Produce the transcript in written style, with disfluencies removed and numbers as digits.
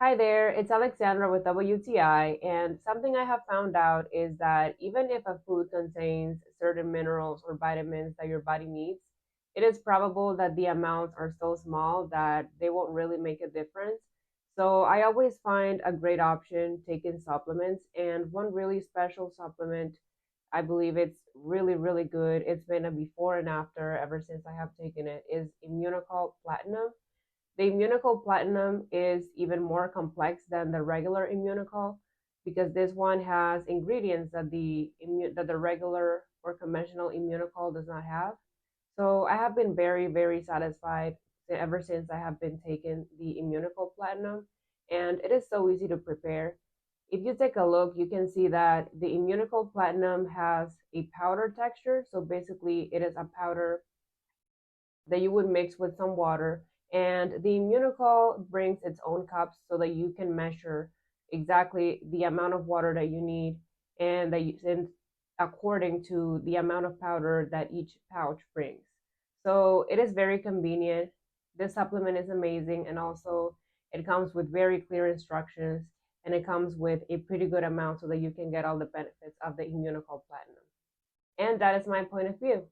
Hi there, it's Alexandra with WTI, and something I have found out is that even if a food contains certain minerals or vitamins that your body needs, it is probable that the amounts are so small that they won't really make a difference. So I always find a great option taking supplements, and one really special supplement, I believe it's really, really good. It's been a before and after ever since I have taken it, is Immunocal Platinum. The Immunocal Platinum is even more complex than the regular Immunocal because this one has ingredients that the regular or conventional Immunocal does not have. So I have been very, very satisfied ever since I have been taking the Immunocal Platinum, and it is so easy to prepare. If you take a look, you can see that the Immunocal Platinum has a powder texture. So basically, it is a powder that you would mix with some water. And the Immunocal brings its own cups so that you can measure exactly the amount of water that you need and according to the amount of powder that each pouch brings. So it is very convenient. This supplement is amazing, and also it comes with very clear instructions, and it comes with a pretty good amount so that you can get all the benefits of the Immunocal Platinum. And that is my point of view.